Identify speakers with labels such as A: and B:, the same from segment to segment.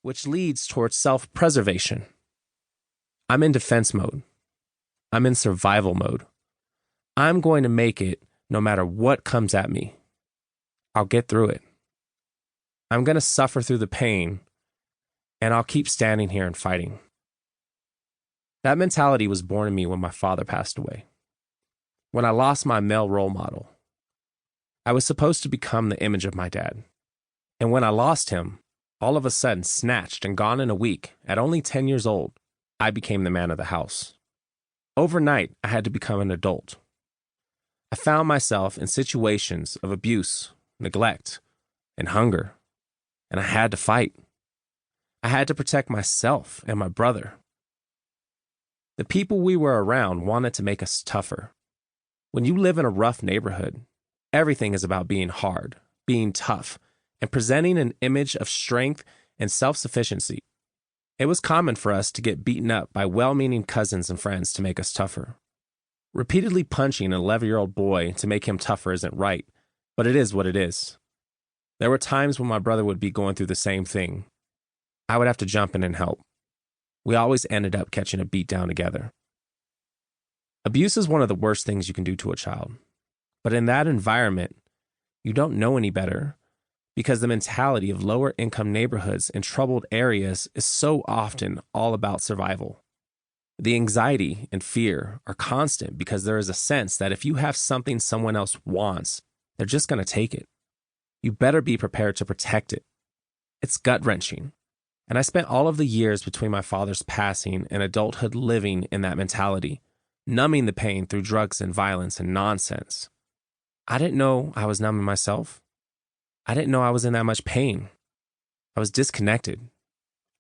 A: which leads towards self-preservation. I'm in defense mode. I'm in survival mode. I'm going to make it no matter what comes at me. I'll get through it. I'm going to suffer through the pain, and I'll keep standing here and fighting. That mentality was born in me when my father passed away. When I lost my male role model, I was supposed to become the image of my dad. And when I lost him, all of a sudden, snatched and gone in a week, at only 10 years old, I became the man of the house. Overnight, I had to become an adult. I found myself in situations of abuse, neglect, and hunger, and I had to fight. I had to protect myself and my brother. The people we were around wanted to make us tougher. When you live in a rough neighborhood, everything is about being hard, being tough, and presenting an image of strength and self-sufficiency. It was common for us to get beaten up by well-meaning cousins and friends to make us tougher. Repeatedly punching an 11-year-old boy to make him tougher isn't right, but it is what it is. There were times when my brother would be going through the same thing. I would have to jump in and help. We always ended up catching a beat down together. Abuse is one of the worst things you can do to a child. But in that environment, you don't know any better because the mentality of lower income neighborhoods and troubled areas is so often all about survival. The anxiety and fear are constant because there is a sense that if you have something someone else wants, they're just going to take it. You better be prepared to protect it. It's gut-wrenching. And I spent all of the years between my father's passing and adulthood living in that mentality, numbing the pain through drugs and violence and nonsense. I didn't know I was numbing myself. I didn't know I was in that much pain. I was disconnected.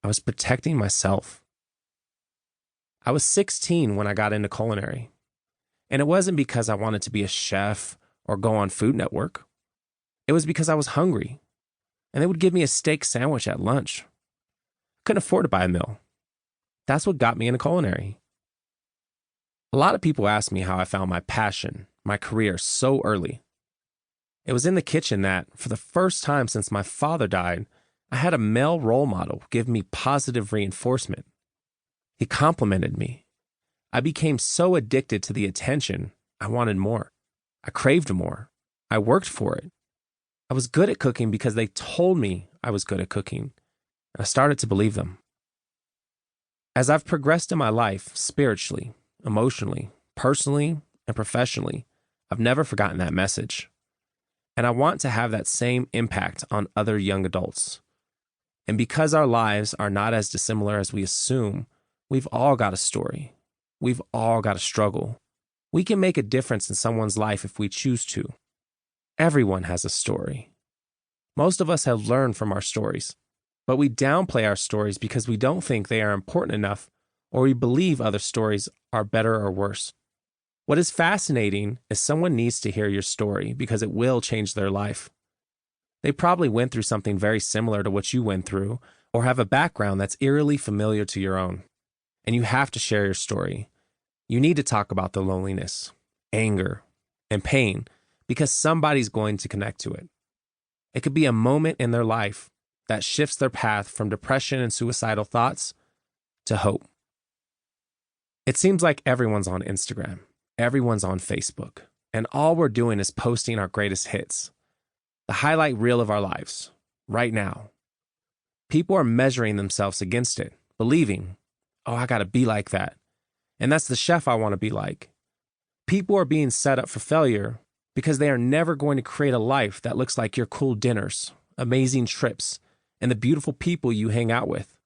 A: I was protecting myself. I was 16 when I got into culinary. And it wasn't because I wanted to be a chef or go on Food Network. It was because I was hungry. And they would give me a steak sandwich at lunch. Couldn't afford to buy a meal. That's what got me into culinary. A lot of people ask me how I found my passion, my career so early. It was in the kitchen that, for the first time since my father died, I had a male role model give me positive reinforcement. He complimented me. I became so addicted to the attention, I wanted more. I craved more. I worked for it. I was good at cooking because they told me I was good at cooking, and I started to believe them. As I've progressed in my life, spiritually, emotionally, personally, and professionally, I've never forgotten that message. And I want to have that same impact on other young adults. And because our lives are not as dissimilar as we assume, we've all got a story. We've all got a struggle. We can make a difference in someone's life if we choose to. Everyone has a story. Most of us have learned from our stories, but we downplay our stories because we don't think they are important enough, or we believe other stories are better or worse. What is fascinating is someone needs to hear your story because it will change their life. They probably went through something very similar to what you went through, or have a background that's eerily familiar to your own. And you have to share your story. You need to talk about the loneliness, anger, and pain because somebody's going to connect to it. It could be a moment in their life that shifts their path from depression and suicidal thoughts to hope. It seems like everyone's on Instagram. Everyone's on Facebook, and all we're doing is posting our greatest hits, the highlight reel of our lives, right now. People are measuring themselves against it, believing, oh, I gotta be like that, and that's the chef I want to be like. People are being set up for failure because they are never going to create a life that looks like your cool dinners, amazing trips, and the beautiful people you hang out with.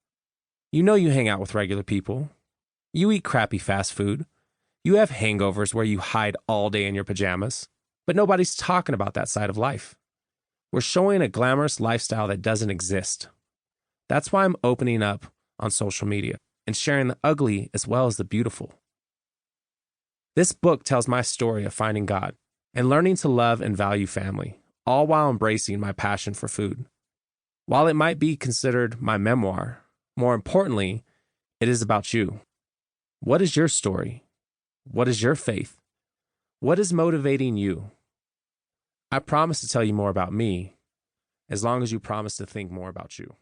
A: You know you hang out with regular people. You eat crappy fast food. You have hangovers where you hide all day in your pajamas, but nobody's talking about that side of life. We're showing a glamorous lifestyle that doesn't exist. That's why I'm opening up on social media and sharing the ugly as well as the beautiful. This book tells my story of finding God and learning to love and value family, all while embracing my passion for food. While it might be considered my memoir, more importantly, it is about you. What is your story? What is your faith? What is motivating you? I promise to tell you more about me, as long as you promise to think more about you.